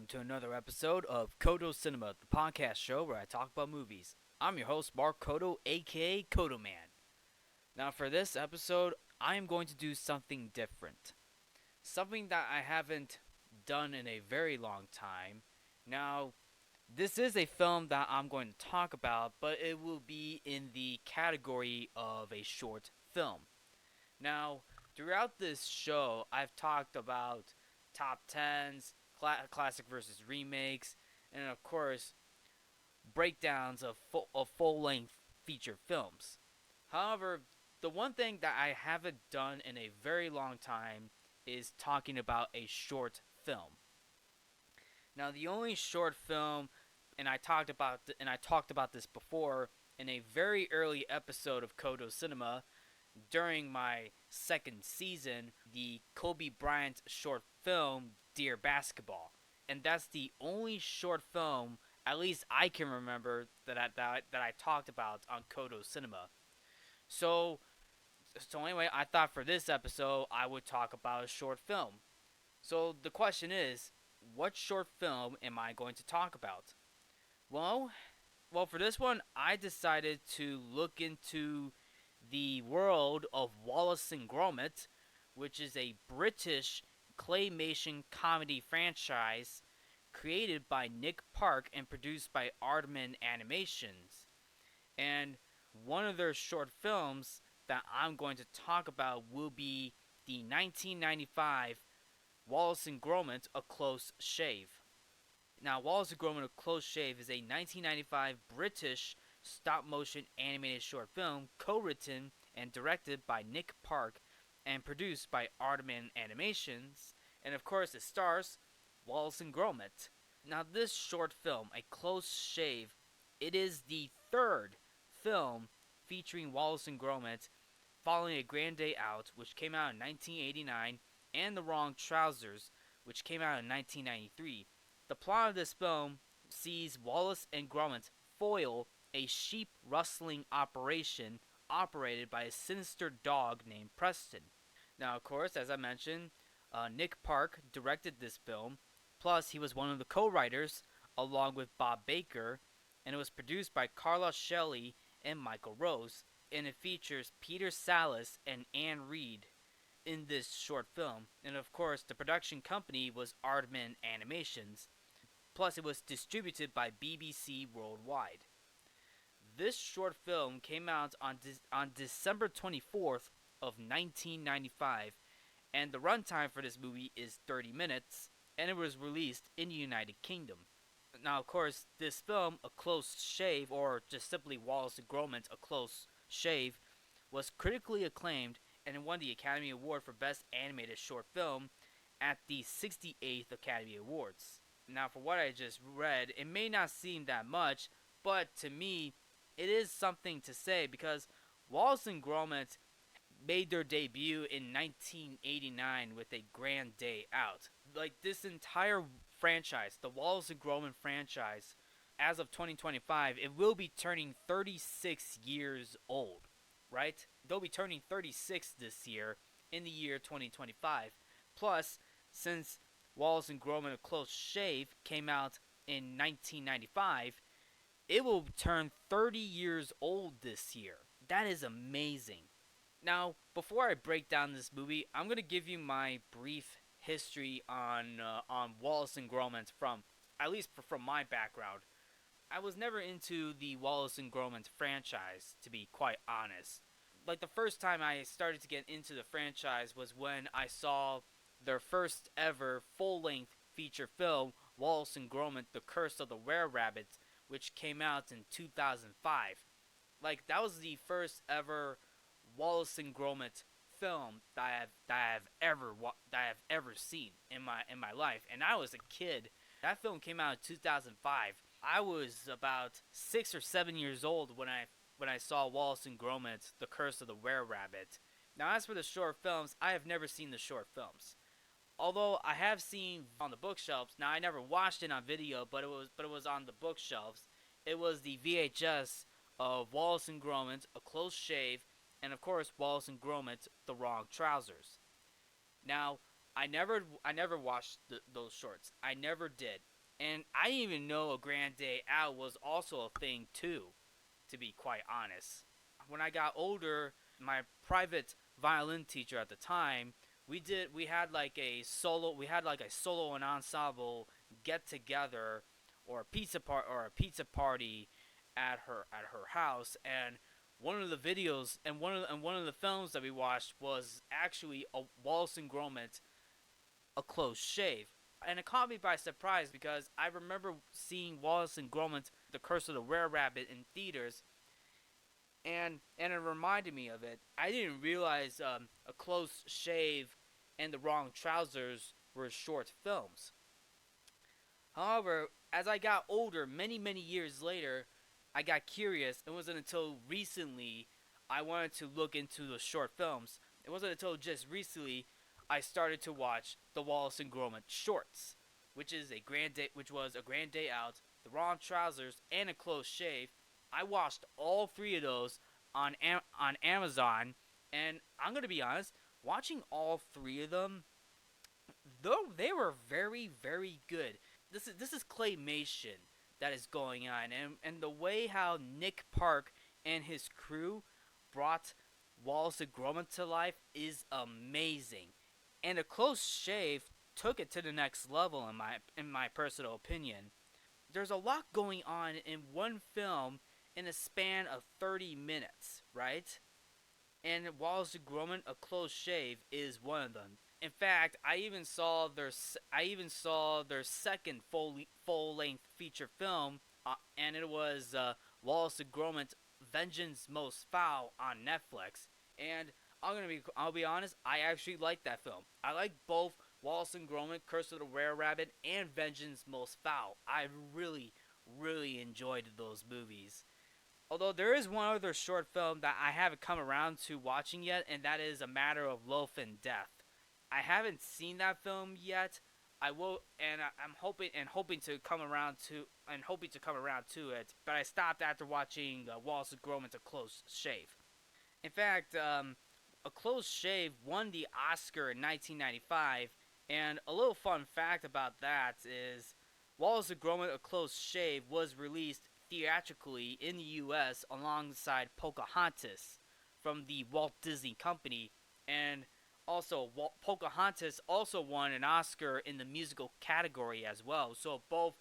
to another episode of Codo Cinema, the podcast show where I talk about movies. I'm your host, Mark Codo, aka Codoman. Now, for this episode, I am going to do something different. Something that I haven't done in a very long time. Now, this is a film that I'm going to talk about, but it will be in the category of a short film. Now, throughout this show, I've talked about top 10s, classic versus remakes, and of course, breakdowns of full length feature films. However, the one thing that I haven't done in a very long time is talking about a short film. Now, the only short film, and I talked about this before in a very early episode of Codo Cinema during my second season, the Kobe Bryant short film Dear Basketball, and that's the only short film, at least I can remember, that I talked about on Codo Cinema. So anyway, I thought for this episode I would talk about a short film. So the question is, what short film am I going to talk about? Well, for this one, I decided to look into the world of Wallace and Gromit, which is a British claymation comedy franchise created by Nick Park and produced by Aardman Animations. And one of their short films that I'm going to talk about will be the 1995 Wallace and Gromit: A Close Shave. Now, Wallace and Gromit: A Close Shave is a 1995 British stop-motion animated short film co-written and directed by Nick Park and produced by Aardman Animations, and of course it stars Wallace and Gromit. Now, this short film, A Close Shave, it is the third film featuring Wallace and Gromit following A Grand Day Out, which came out in 1989, and The Wrong Trousers, which came out in 1993. The plot of this film sees Wallace and Gromit foil a sheep rustling operation operated by a sinister dog named Preston. Now, of course, as I mentioned, Nick Park directed this film, plus he was one of the co-writers along with Bob Baker, and it was produced by Carla Shelley and Michael Rose, and it features Peter Sallis and Anne Reed in this short film, and of course the production company was Aardman Animations, plus it was distributed by BBC Worldwide. This short film came out on December 24th of 1995, and the runtime for this movie is 30 minutes, and it was released in the United Kingdom. Now, of course, this film, A Close Shave, or just simply Wallace and Gromit: A Close Shave, was critically acclaimed and won the Academy Award for Best Animated Short Film at the 68th Academy Awards. Now, for what I just read, it may not seem that much, but to me, it is something to say because Wallace and Gromit made their debut in 1989 with A Grand Day Out. Like, this entire franchise, the Wallace and Gromit franchise, as of 2025, it will be turning 36 years old, right? They'll be turning 36 this year in the year 2025. Plus, since Wallace and Gromit: A Close Shave came out in 1995, it will turn 30 years old this year. That is amazing. Now, before I break down this movie, I'm going to give you my brief history on Wallace and Gromit from my background. I was never into the Wallace and Gromit franchise, to be quite honest. Like, the first time I started to get into the franchise was when I saw their first ever full-length feature film, Wallace and Gromit: The Curse of the Were-Rabbit, which came out in 2005. Like, that was the first ever Wallace and Gromit film that I have ever seen in my life, and I was a kid. That film came out in 2005. I was about 6 or 7 years old when I saw Wallace and Gromit: The Curse of the Were-Rabbit. Now, as for the short films, I have never seen the short films. Although I have seen on the bookshelves. Now, I never watched it on video, but it was on the bookshelves. It was the VHS of Wallace and Gromit: A Close Shave, and of course Wallace and Gromit: The Wrong Trousers. Now, I never watched those shorts. I never did. And I didn't even know a grand day out was also a thing too, to be quite honest. When I got older, my private violin teacher at the time, we had like a solo and ensemble get together or a pizza party at her house, and one of the videos and one of the films that we watched was actually a Wallace and Gromit, a close shave. And it caught me by surprise because I remember seeing Wallace and Gromit, The Curse of the Were Rabbit, in theaters, and it reminded me of it. I didn't realize A Close Shave and The Wrong Trousers were short films. However, as I got older, many years later, I got curious. It wasn't until recently I wanted to look into the short films. It wasn't until just recently I started to watch the Wallace and Gromit shorts, which was a grand day out, the wrong trousers, and a close shave. I watched all three of those on Amazon, and I'm gonna be honest, watching all three of them, though they were very good. This is claymation that is going on, and the way how Nick Park and his crew brought Wallace and Gromit to life is amazing, and A Close Shave took it to the next level in my personal opinion. There's a lot going on in one film in a span of 30 minutes, right? And Wallace and Gromit, A Close Shave, is one of them. In fact, I even saw their second full length feature film, and it was Wallace and Gromit, Vengeance Most Foul on Netflix. And I'll be honest, I actually like that film. I like both Wallace and Gromit, Curse of the Were Rabbit, and Vengeance Most Foul. I really enjoyed those movies. Although there is one other short film that I haven't come around to watching yet, and that is A Matter of Loaf and Death. I haven't seen that film yet. I will, and I'm hoping to come around to it. But I stopped after watching Wallace and Gromit: A Close Shave. In fact, A Close Shave won the Oscar in 1995, and a little fun fact about that is Wallace and Gromit: A Close Shave was released theatrically in the U.S. alongside Pocahontas from the Walt Disney Company, and also Pocahontas also won an Oscar in the musical category as well. So both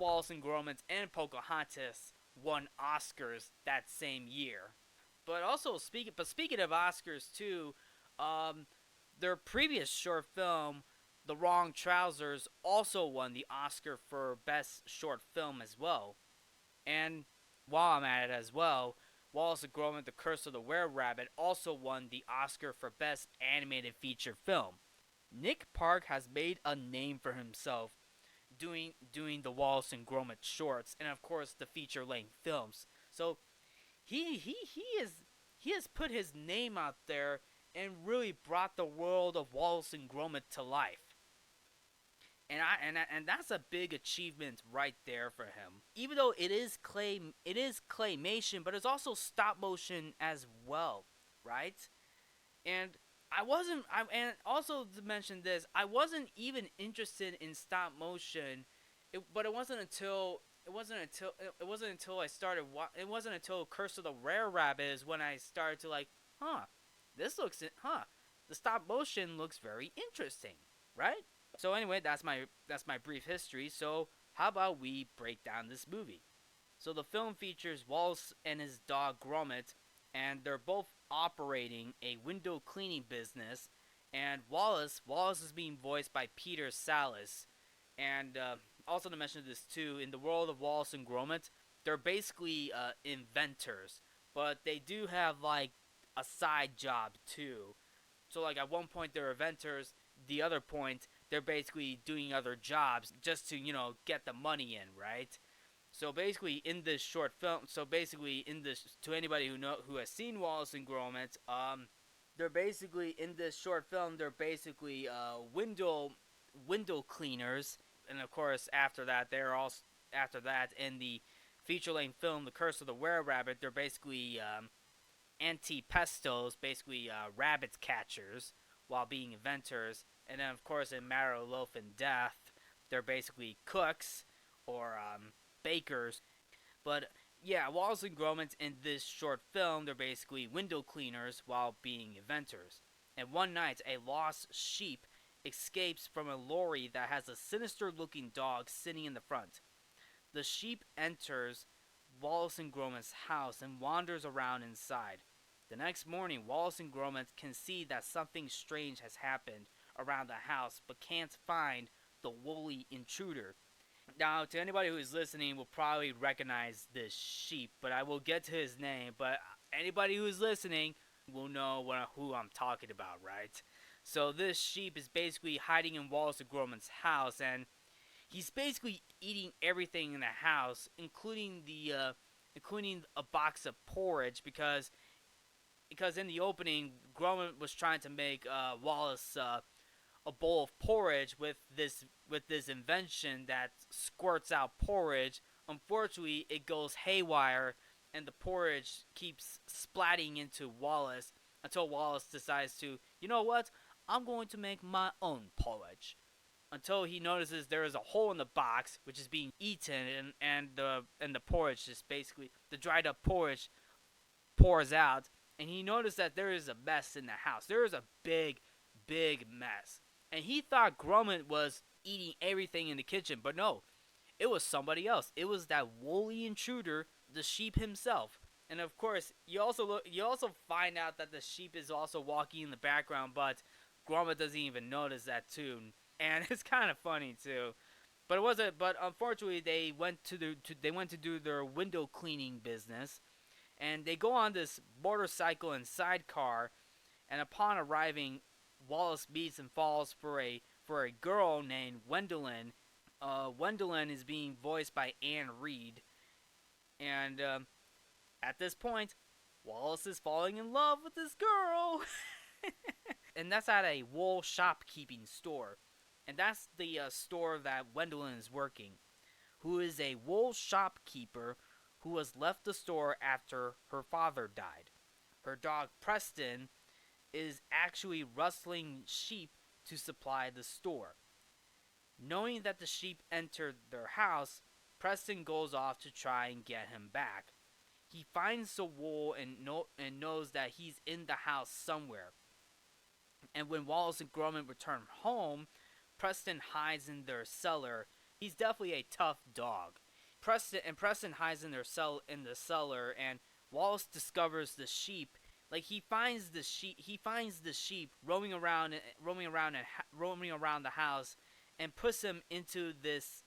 Wallace and Gromit and Pocahontas won Oscars that same year. Speaking of Oscars too, um, their previous short film, The Wrong Trousers, also won the Oscar for Best Short Film as well. And while I'm at it as well, Wallace and Gromit: The Curse of the Were Rabbit also won the Oscar for Best Animated Feature Film. Nick Park has made a name for himself doing the Wallace and Gromit shorts and of course the feature length films. So he has put his name out there and really brought the world of Wallace and Gromit to life. And that's a big achievement right there for him. Even though it is claymation, but it's also stop motion as well, right? And and also to mention this, I wasn't even interested in stop motion, but it wasn't until Curse of the Rare Rabbit is when I started to like, huh, the stop motion looks very interesting, right? So anyway, that's my brief history. So how about we break down this movie? So the film features Wallace and his dog Gromit, and they're both operating a window cleaning business. And Wallace is being voiced by Peter Sallis. And also to mention this too, in the world of Wallace and Gromit, they're basically inventors, but they do have like a side job too. So like at one point they're inventors, the other point they're basically doing other jobs just to get the money in, right? So basically, in this short film, to anybody who has seen Wallace and Gromit, they're basically in this short film. They're basically window cleaners, and of course, after that in the feature length film, The Curse of the Were Rabbit, they're basically anti-pestos, basically rabbit catchers, while being inventors. And then, of course, in Marrow, Loaf, and Death, they're basically cooks or bakers. But yeah, Wallace and Gromit in this short film, they're basically window cleaners while being inventors. And one night, a lost sheep escapes from a lorry that has a sinister looking dog sitting in the front. The sheep enters Wallace and Gromit's house and wanders around inside. The next morning, Wallace and Gromit can see that something strange has happened around the house but can't find the woolly intruder. Now, to anybody who is listening, will probably recognize this sheep, but I will get to his name. But anybody who is listening will know who I'm talking about, right? So this sheep is basically hiding in Wallace and Gromit's house, and he's basically eating everything in the house, including a box of porridge, because in the opening, Gromit was trying to make Wallace a bowl of porridge with this invention that squirts out porridge. Unfortunately, it goes haywire, and the porridge keeps splatting into Wallace until Wallace decides to, you know what? I'm going to make my own porridge. Until he notices there is a hole in the box, which is being eaten, and the porridge just basically the dried up porridge pours out, and he noticed that there is a mess in the house. There is a big mess. And he thought Gromit was eating everything in the kitchen, but no, it was somebody else. It was that woolly intruder, the sheep himself. And of course, you also find out that the sheep is also walking in the background, but Gromit doesn't even notice that too. And it's kind of funny too. But unfortunately, they went to do their window cleaning business, and they go on this motorcycle and sidecar. And upon arriving, Wallace meets and falls for a girl named Gwendolyn. Gwendolyn is being voiced by Anne Reed, and at this point, Wallace is falling in love with this girl, and that's at a wool shopkeeping store, and that's the store that Gwendolyn is working, who is a wool shopkeeper who has left the store after her father died. Her dog Preston is actually rustling sheep to supply the store. Knowing that the sheep entered their house, Preston goes off to try and get him back. He finds the wool and knows that he's in the house somewhere. And when Wallace and Gromit return home, Preston hides in their cellar. He's definitely a tough dog. Preston hides in the cellar, and Wallace discovers the sheep. Like he finds the sheep roaming around the house, and puts him into this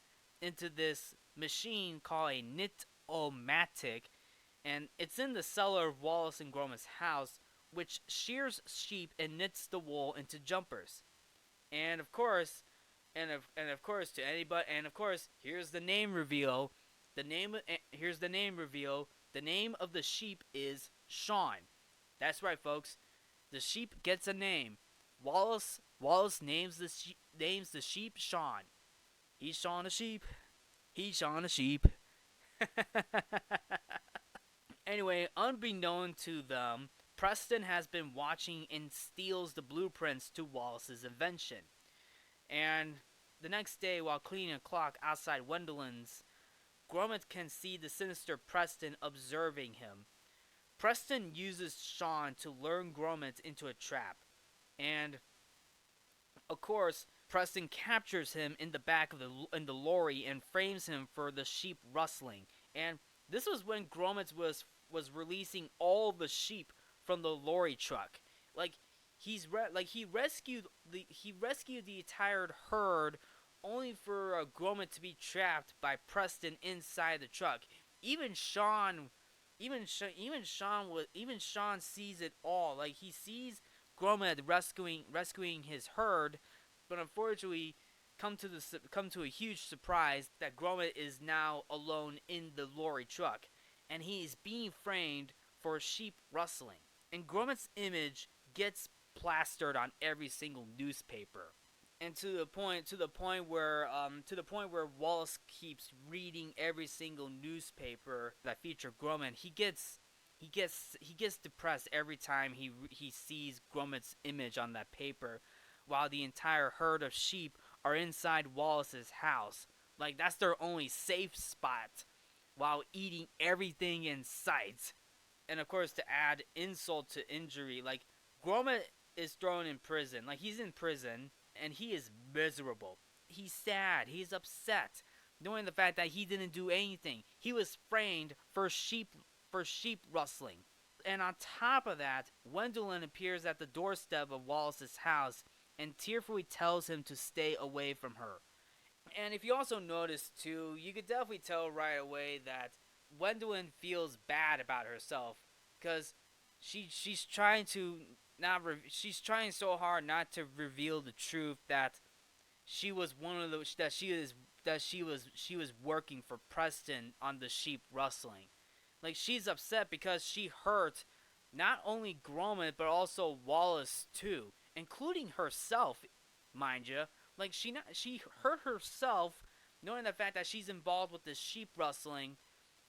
machine called a knit-o-matic, and it's in the cellar of Wallace and Gromit's house, which shears sheep and knits the wool into jumpers. And of course, here's the name reveal. The name of the sheep is Sean. That's right, folks. The sheep gets a name. Wallace names the sheep Sean. He's Sean a sheep. He's Sean a sheep. Anyway, unbeknown to them, Preston has been watching and steals the blueprints to Wallace's invention. And the next day, while cleaning a clock outside Gwendolyn's, Gromit can see the sinister Preston observing him. Preston uses Sean to lure Gromit into a trap, and of course, Preston captures him in the back of the lorry and frames him for the sheep rustling. And this was when Gromit was releasing all the sheep from the lorry truck. He rescued the entire herd, only for Gromit to be trapped by Preston inside the truck. Even Sean sees it all. Like he sees Gromit rescuing his herd, but unfortunately, come to a huge surprise that Gromit is now alone in the lorry truck, and he is being framed for sheep rustling. And Gromit's image gets plastered on every single newspaper. And to the point where Wallace keeps reading every single newspaper that feature Gromit, he gets depressed every time he sees Gromit's image on that paper, while the entire herd of sheep are inside Wallace's house. Like, that's their only safe spot while eating everything in sight. And of course, to add insult to injury, like, Gromit is thrown in prison. Like, he's in prison and he is miserable. He's sad. He's upset, knowing the fact that he didn't do anything. He was framed for sheep rustling. And on top of that, Gwendolyn appears at the doorstep of Wallace's house and tearfully tells him to stay away from her. And if you also notice too, you could definitely tell right away that Gwendolyn feels bad about herself because she's trying to she's trying so hard not to reveal the truth that she was one of the she was working for Preston on the sheep rustling. Like, she's upset because she hurt not only Gromit but also Wallace too, including herself, mind you. Like, she hurt herself knowing the fact that she's involved with this sheep rustling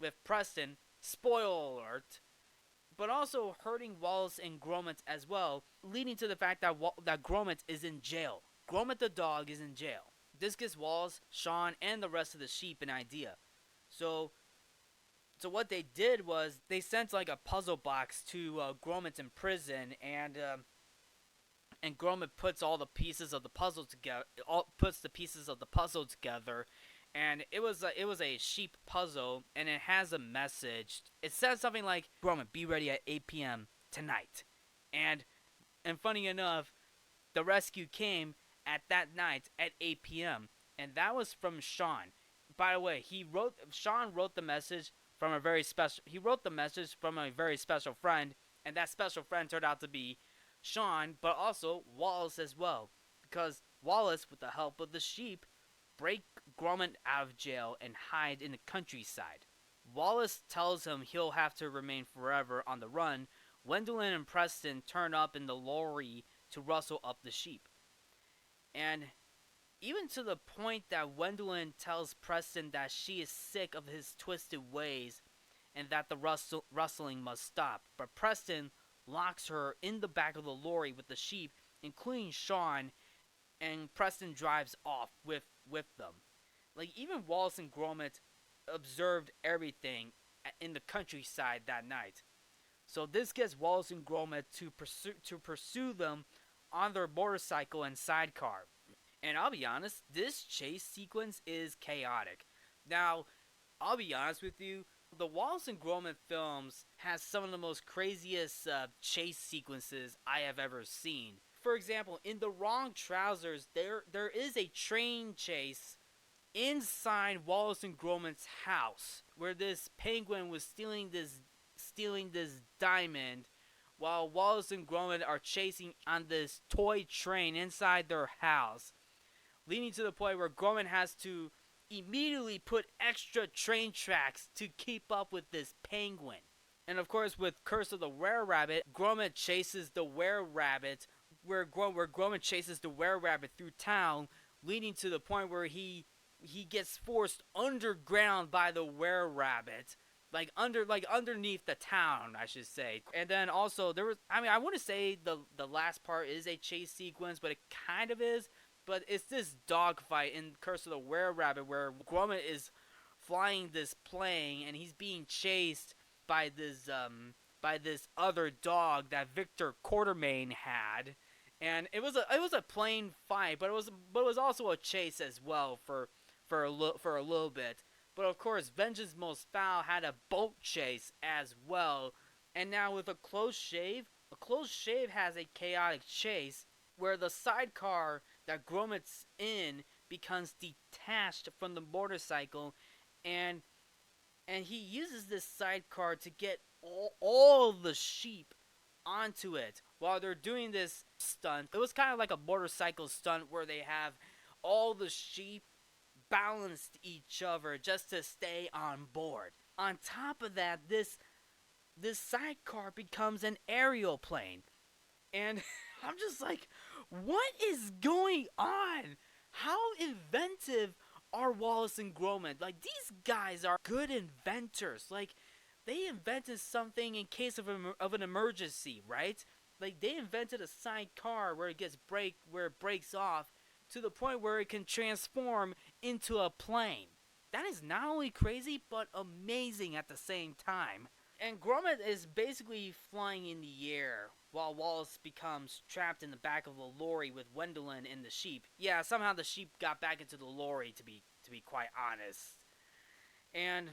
with Preston. Spoiler alert. But also hurting Wallace and Gromit as well, leading to the fact that Gromit is in jail. Gromit the dog is in jail. This gives Wallace, Sean, and the rest of the sheep an idea. So what they did was they sent like a puzzle box to Gromit in prison, and Gromit puts all the pieces of the puzzle together. Puts the pieces of the puzzle together, and it was a sheep puzzle, and it has a message. It says something like, "Gromit, be ready at 8 p.m. tonight," and funny enough, the rescue came at that night at 8 p.m. and that was from Sean. By the way, Sean wrote the message from a very special. He wrote the message from a very special friend, and that special friend turned out to be Sean, but also Wallace as well, because Wallace, with the help of the sheep, break Gromit out of jail and hide in the countryside. Wallace tells him he'll have to remain forever on the run. Gwendolyn and Preston turn up in the lorry to rustle up the sheep. And even to the point that Gwendolyn tells Preston that she is sick of his twisted ways and that the rustling must stop. But Preston locks her in the back of the lorry with the sheep, including Sean, and Preston drives off with them. Like, even Wallace and Gromit observed everything in the countryside that night. So this gets Wallace and Gromit to pursue them on their motorcycle and sidecar. And I'll be honest, this chase sequence is chaotic. Now, I'll be honest with you, the Wallace and Gromit films has some of the most craziest chase sequences I have ever seen. For example, in The Wrong Trousers, there is a train chase inside Wallace and Gromit's house, where this penguin was stealing this diamond, while Wallace and Gromit are chasing on this toy train inside their house, leading to the point where Gromit has to immediately put extra train tracks to keep up with this penguin. And of course, with Curse of the Were-Rabbit, Gromit chases the Were-Rabbit, where Gromit chases the Were-Rabbit through town, leading to the point where he gets forced underground by the Were-Rabbit. Like underneath the town, I should say. And then also I wouldn't say the last part is a chase sequence, but it kind of is. But it's this dogfight in Curse of the Were-Rabbit where Gromit is flying this plane and he's being chased by this other dog that Victor Codoman had. And it was a plane fight, but it was also a chase as well for a little bit. But of course, Vengeance Most Foul had a boat chase as well. And now with a close shave has a chaotic chase where the sidecar that Gromit's in becomes detached from the motorcycle, and he uses this sidecar to get all the sheep onto it while they're doing this stunt. It was kind of like a motorcycle stunt where they have all the sheep balanced each other just to stay on board. On top of that, this sidecar becomes an aerial plane. And I'm just like, what is going on? How inventive are Wallace and Gromit? Like, these guys are good inventors. Like, they invented something in case of an emergency, right? Like, they invented a sidecar where it breaks off to the point where it can transform into a plane. That is not only crazy, but amazing at the same time. And Gromit is basically flying in the air while Wallace becomes trapped in the back of the lorry with Gwendolyn and the sheep. Yeah, somehow the sheep got back into the lorry, to be quite honest. And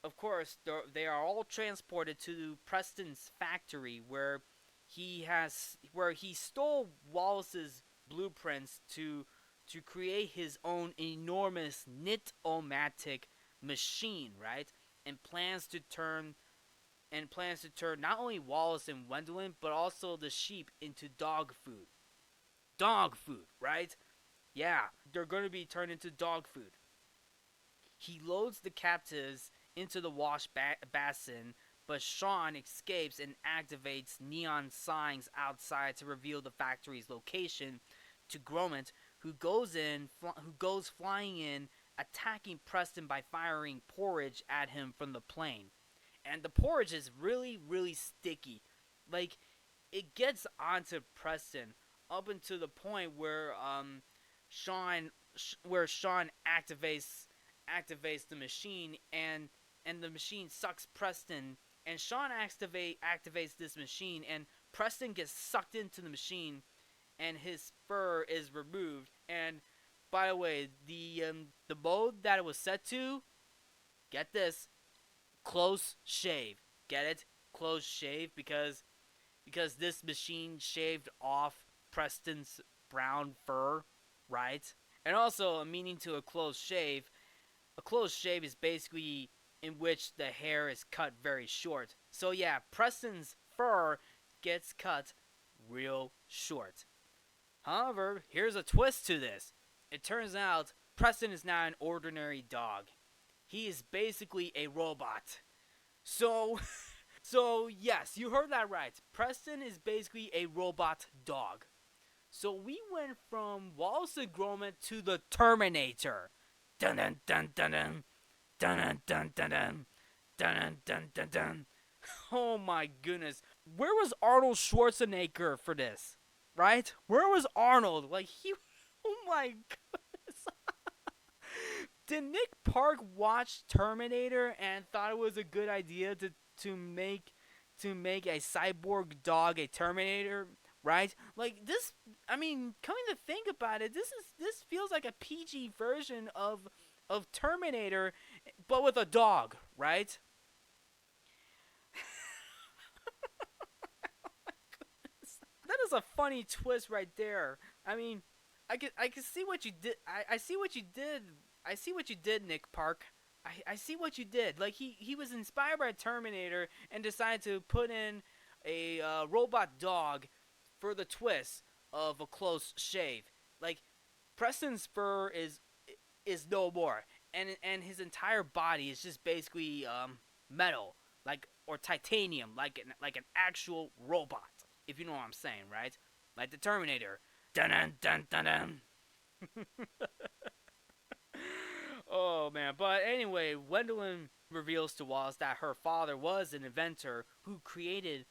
of course, they are all transported to Preston's factory where he stole Wallace's blueprints to create his own enormous knit-o-matic machine, right? And plans to turn not only Wallace and Gwendolyn, but also the sheep into dog food. Dog food, right? Yeah, they're going to be turned into dog food. He loads the captives into the wash basin, but Sean escapes and activates neon signs outside to reveal the factory's location to Gromit, who goes flying in, attacking Preston by firing porridge at him from the plane. And the porridge is really, really sticky. Like, it gets onto Preston up until the point where Sean activates the machine, and the machine sucks Preston, and Sean activates this machine, and Preston gets sucked into the machine, and his fur is removed. And by the way, the mode that it was set to, get this, close shave. Get it? Close shave, because this machine shaved off Preston's brown fur, right? And also, a meaning to a close shave is basically in which the hair is cut very short. So yeah, Preston's fur gets cut real short. However, here's a twist to this. It turns out Preston is not an ordinary dog. He is basically a robot. So yes, you heard that right. Preston is basically a robot dog. So we went from Wallace and Gromit to the Terminator. Dun dun dun dun dun. Dun dun dun dun dun. Dun dun dun dun dun. Oh my goodness. Where was Arnold Schwarzenegger for this? Right? Where was Arnold? Oh my goodness. Did Nick Park watch Terminator and thought it was a good idea to make a cyborg dog a Terminator? Right? Like this, I mean, coming to think about it, this feels like a PG version of Terminator, but with a dog, right? That is a funny twist right there. I mean, I can see what you did. I see what you did. I see what you did, Nick Park. I see what you did. Like he was inspired by Terminator and decided to put in a robot dog for the twist of a close shave. Like Preston's fur is no more, and his entire body is just basically metal, or titanium, like an actual robot. If you know what I'm saying, right? Like the Terminator. Dun dun dun dun dun. Oh man, but anyway, Gwendolyn reveals to Wallace that her father was an inventor who created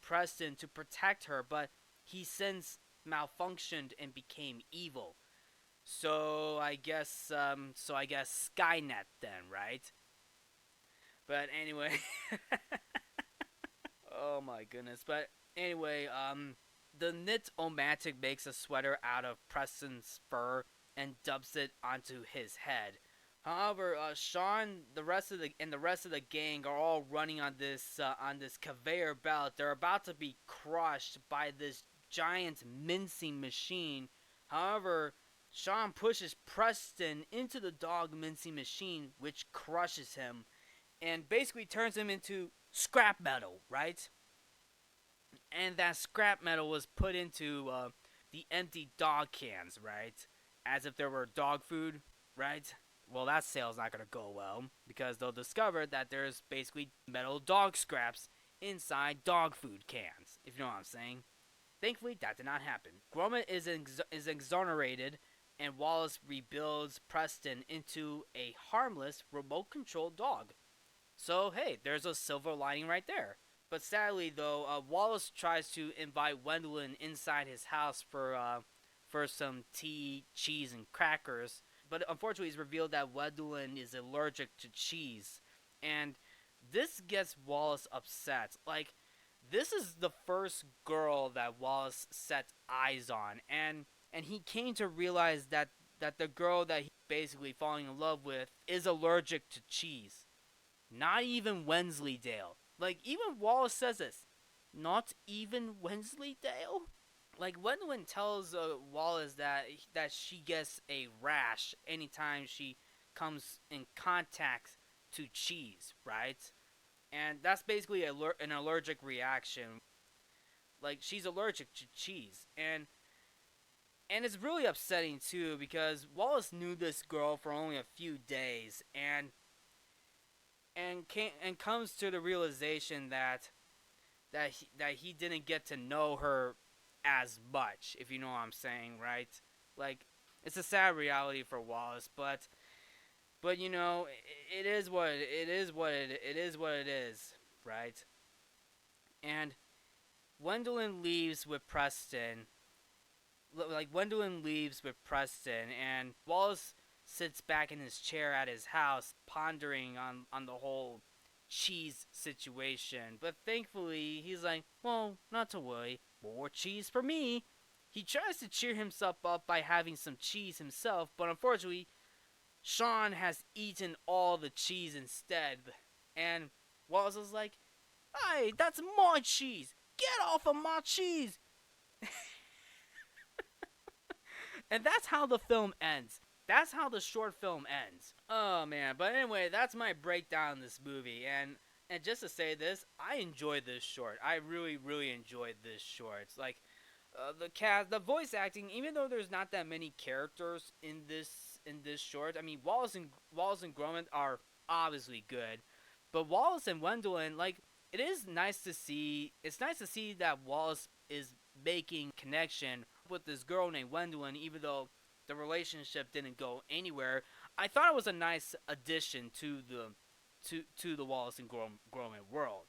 Preston to protect her, but he since malfunctioned and became evil. So I guess Skynet then, right? But anyway, oh my goodness. But anyway, the knit-o-matic makes a sweater out of Preston's fur and dumps it onto his head. However, Sean, the rest of the gang are all running on this conveyor belt. They're about to be crushed by this giant mincing machine. However, Sean pushes Preston into the dog mincing machine, which crushes him and basically turns him into scrap metal, right? And that scrap metal was put into the empty dog cans, right? As if there were dog food, right? Well, that sale's not going to go well because they'll discover that there's basically metal dog scraps inside dog food cans, if you know what I'm saying. Thankfully, that did not happen. Gromit is exonerated, and Wallace rebuilds Preston into a harmless, remote-controlled dog. So, hey, there's a silver lining right there. But sadly, though, Wallace tries to invite Gwendolyn inside his house for for some tea, cheese, and crackers. But unfortunately, it's revealed that Gwendolyn is allergic to cheese. And this gets Wallace upset. Like, this is the first girl that Wallace set eyes on. And he came to realize that the girl that he's basically falling in love with is allergic to cheese. Not even Wensleydale. Like, even Wallace says this. Not even Wensleydale? Like, Gwendolyn tells Wallace that she gets a rash anytime she comes in contact to cheese, right? And that's basically an allergic reaction. Like, she's allergic to cheese. And it's really upsetting, too, because Wallace knew this girl for only a few days, and comes to the realization that he didn't get to know her as much, if you know what I'm saying, right? Like, it's a sad reality for Wallace, but you know, it is what it is, right? And Gwendolyn leaves with Preston. Like, Gwendolyn leaves with Preston, and Wallace sits back in his chair at his house, pondering on the whole cheese situation. But thankfully, he's like, well, not to worry, more cheese for me. He tries to cheer himself up by having some cheese himself, but unfortunately, Sean has eaten all the cheese instead. And Wallace is like, hey, that's my cheese! Get off of my cheese! And that's how the film ends. That's how the short film ends. Oh man, but anyway, that's my breakdown of this movie. And just to say this, I enjoyed this short. I really, really enjoyed this short. It's like, the cast, the voice acting, even though there's not that many characters in this short. I mean, Wallace and Gromit are obviously good, but Wallace and Gwendolyn, like, it is nice to see. It's nice to see that Wallace is making connection with this girl named Gwendolyn, even though the relationship didn't go anywhere. I thought it was a nice addition to the Wallace and Gromit world.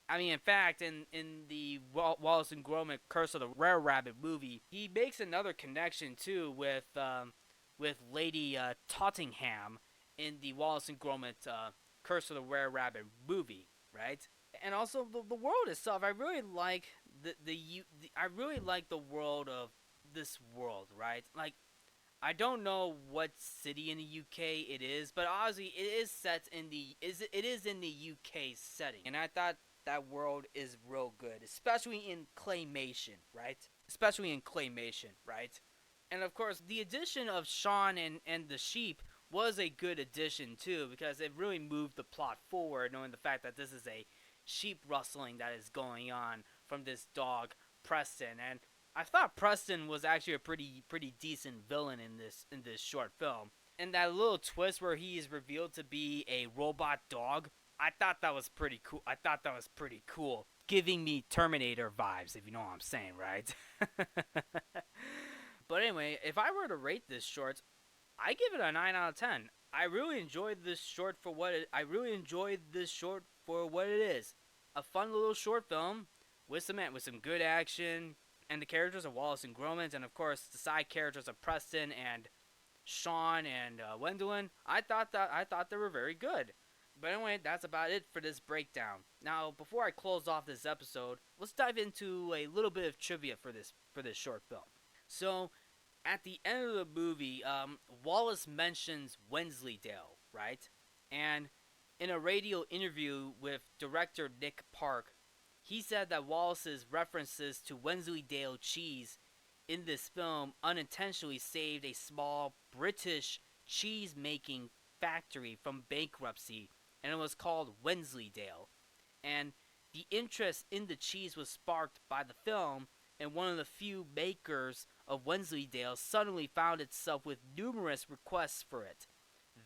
I mean, in fact, in the Wallace and Gromit Curse of the Rare Rabbit movie, he makes another connection too with Lady Tottenham in the Wallace and Gromit Curse of the Rare Rabbit movie, right? And also the world itself. I really like I really like the world of this world, right? Like, I don't know what city in the UK it is, but obviously it is set in it is in the UK setting, and I thought that world is real good, especially in claymation, right? Especially in claymation, right? And of course, the addition of Sean and the sheep was a good addition too, because it really moved the plot forward, knowing the fact that this is a sheep rustling that is going on from this dog Preston. And I thought Preston was actually a pretty decent villain in this short film. And that little twist where he is revealed to be a robot dog, I thought that was pretty cool. Giving me Terminator vibes, if you know what I'm saying, right? But anyway, if I were to rate this short, I give it a 9 out of 10. I really enjoyed this short for what it is. A fun little short film with some good action, and the characters of Wallace and Gromit, and of course the side characters of Preston and Sean and Gwendolyn. I thought they were very good. But anyway, that's about it for this breakdown. Now, before I close off this episode, let's dive into a little bit of trivia for this short film. So, at the end of the movie, Wallace mentions Wensleydale, right? And in a radio interview with director Nick Park, he said that Wallace's references to Wensleydale cheese in this film unintentionally saved a small British cheese-making factory from bankruptcy, and it was called Wensleydale. And the interest in the cheese was sparked by the film, and one of the few makers of Wensleydale suddenly found itself with numerous requests for it,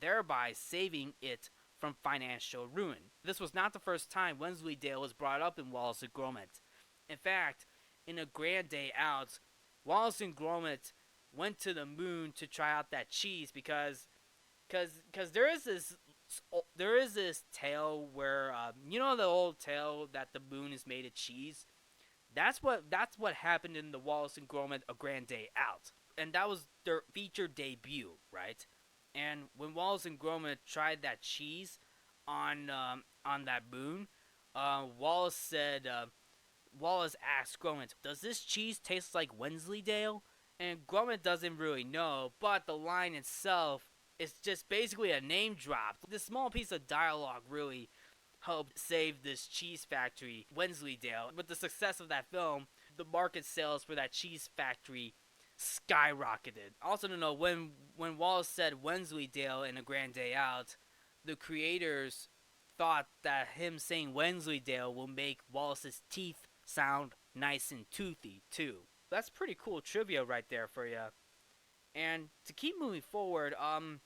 thereby saving it from financial ruin. This was not the first time Wensleydale was brought up in Wallace and Gromit. In fact, in A Grand Day Out, Wallace and Gromit went to the moon to try out that cheese because there is this tale where you know the old tale that the moon is made of cheese. That's what happened in the Wallace and Gromit A Grand Day Out, and that was their feature debut, right? And when Wallace and Gromit tried that cheese on that moon, Wallace said Wallace asked Gromit, "Does this cheese taste like Wensleydale?" And Gromit doesn't really know, but the line itself is just basically a name drop. This small piece of dialogue really helped save this cheese factory, Wensleydale. With the success of that film, the market sales for that cheese factory skyrocketed. Also to know, when Wallace said Wensleydale in A Grand Day Out, the creators thought that him saying Wensleydale will make Wallace's teeth sound nice and toothy too. That's pretty cool trivia right there for you. And to keep moving forward, when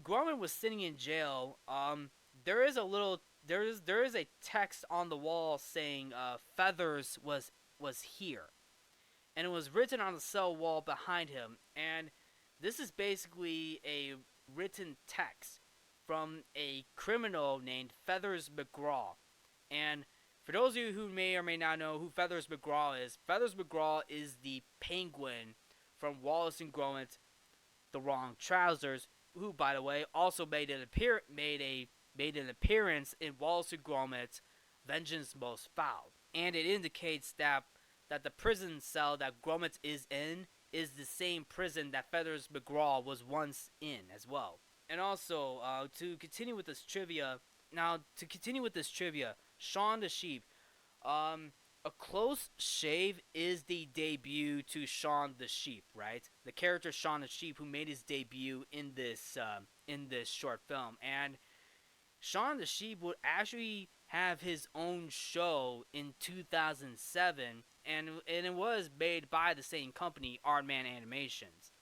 Gromit was sitting in jail, there is a little there is a text on the wall saying Feathers was here, and it was written on the cell wall behind him. And this is basically a written text from a criminal named Feathers McGraw. And for those of you who may or may not know who Feathers McGraw is the penguin from Wallace and Gromit: The Wrong Trousers, who, by the way, also made an appearance in Wallace and Gromit: Vengeance Most Foul. And it indicates that the prison cell that Gromit is in is the same prison that Feathers McGraw was once in as well. And also, to continue with this trivia, Shaun the Sheep. A Close Shave is the debut to Shaun the Sheep, right? The character Shaun the Sheep, who made his debut in this short film. And Shaun the Sheep would actually have his own show in 2007, and it was made by the same company, Aardman Animations.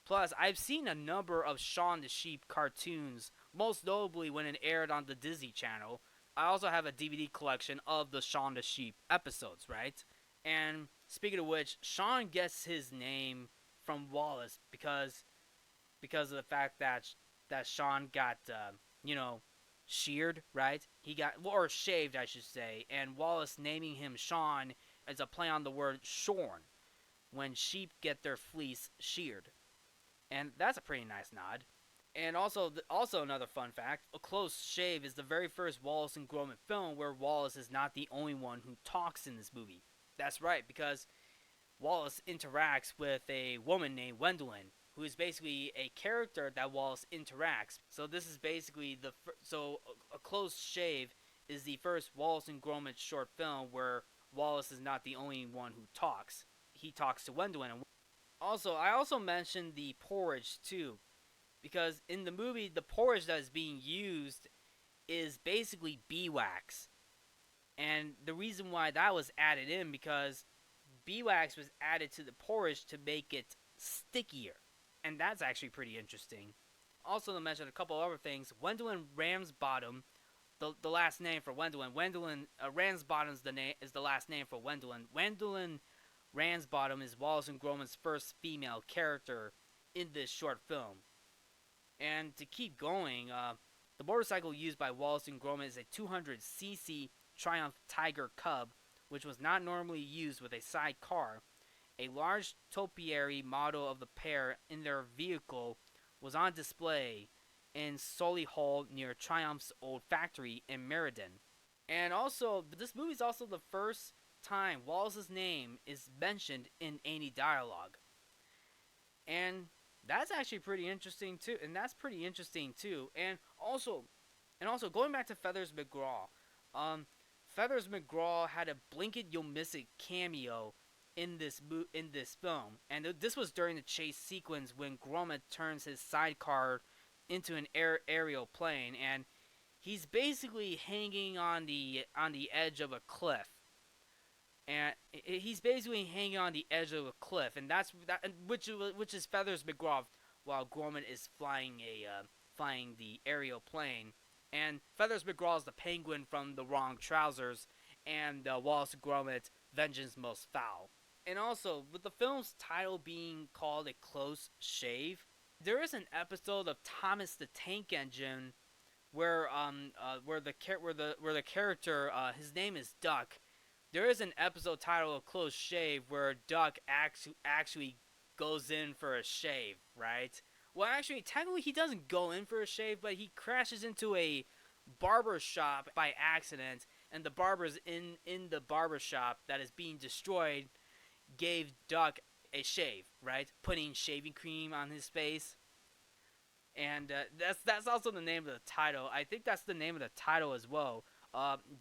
Plus, I've seen a number of Shaun the Sheep cartoons, most notably when it aired on the Disney Channel. I also have a DVD collection of the Shaun the Sheep episodes, right? And speaking of which, Shaun gets his name from Wallace because of the fact that Shaun got sheared, right? He got, or shaved, I should say, and Wallace naming him Shaun is a play on the word shorn, when sheep get their fleece sheared. And that's a pretty nice nod. And also another fun fact, A Close Shave is the very first Wallace and Gromit film where Wallace is not the only one who talks in this movie. That's right, because Wallace interacts with a woman named Gwendolyn, who is basically a character that Wallace interacts. So this is basically A Close Shave is the first Wallace and Gromit short film where Wallace is not the only one who talks. He talks to Gwendolyn. Also, I also mentioned the porridge too, because in the movie, the porridge that is being used is basically beeswax. And the reason why that was added in, because beeswax was added to the porridge to make it stickier. And that's actually pretty interesting. Also to mention a couple other things, Gwendolyn Ramsbottom, the last name for Gwendolyn. Ramsbottom is the last name for Gwendolyn. Gwendolyn Ramsbottom is Wallace and Gromit's first female character in this short film. And to keep going, the motorcycle used by Wallace and Gromit is a 200cc Triumph Tiger Cub, which was not normally used with a sidecar. A large topiary model of the pair in their vehicle was on display in Solihull near Triumph's old factory in Meriden. And also, this movie is also the first time Wallace's name is mentioned in any dialogue. And that's actually pretty interesting too. And also going back to Feathers McGraw. Feathers McGraw had a Blink It You'll Miss It cameo in this film, and this was during the chase sequence when Gromit turns his sidecar into an aerial plane, and he's basically hanging on the edge of a cliff. And that's which is Feathers McGraw, while Gromit is flying the aerial plane. And Feathers McGraw is the penguin from The Wrong Trousers, and Wallace and Gromit: Vengeance Most Foul. And also, with the film's title being called A Close Shave, there is an episode of Thomas the Tank Engine where the character, his name is Duck, There is an episode titled Close Shave where Duck actually goes in for a shave, right? Well, actually, technically, he doesn't go in for a shave, but he crashes into a barber shop by accident, and the barbers in the barber shop that is being destroyed gave Duck a shave, right? Putting shaving cream on his face. And that's also the name of the title. I think that's the name of the title as well.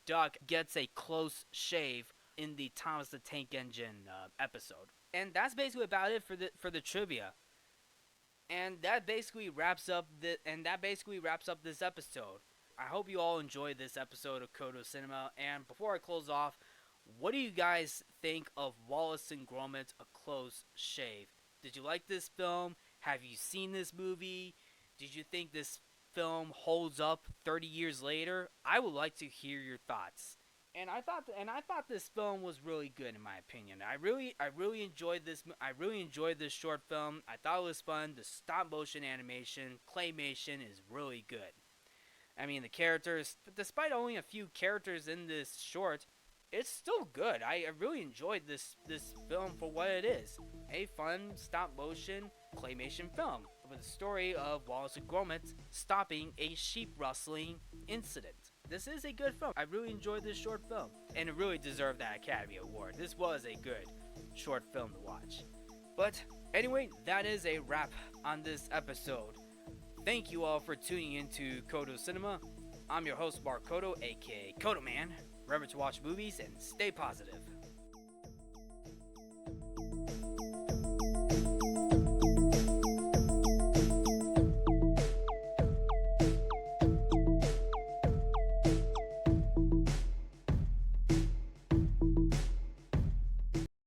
Duck gets a close shave in the Thomas the Tank Engine episode, and that's basically about it for the trivia. And that basically wraps up this episode. I hope you all enjoyed this episode of Codo Cinema. And before I close off, what do you guys think of Wallace and Gromit: A Close Shave? Did you like this film? Have you seen this movie? Did you think this film holds up 30 years later? I would like to hear your thoughts. I thought this film was really good in my opinion. I really enjoyed this. I really enjoyed this short film. I thought it was fun. The stop motion animation, claymation is really good. I mean, the characters, despite only a few characters in this short, it's still good. I really enjoyed this film for what it is. A fun stop motion claymation film with a story of Wallace and Gromit stopping a sheep rustling incident. This is a good film. I really enjoyed this short film, and it really deserved that Academy Award. This was a good short film to watch. But anyway, that is a wrap on this episode. Thank you all for tuning into Codo Cinema. I'm your host, Mark Codo, aka Codoman. Remember to watch movies and stay positive.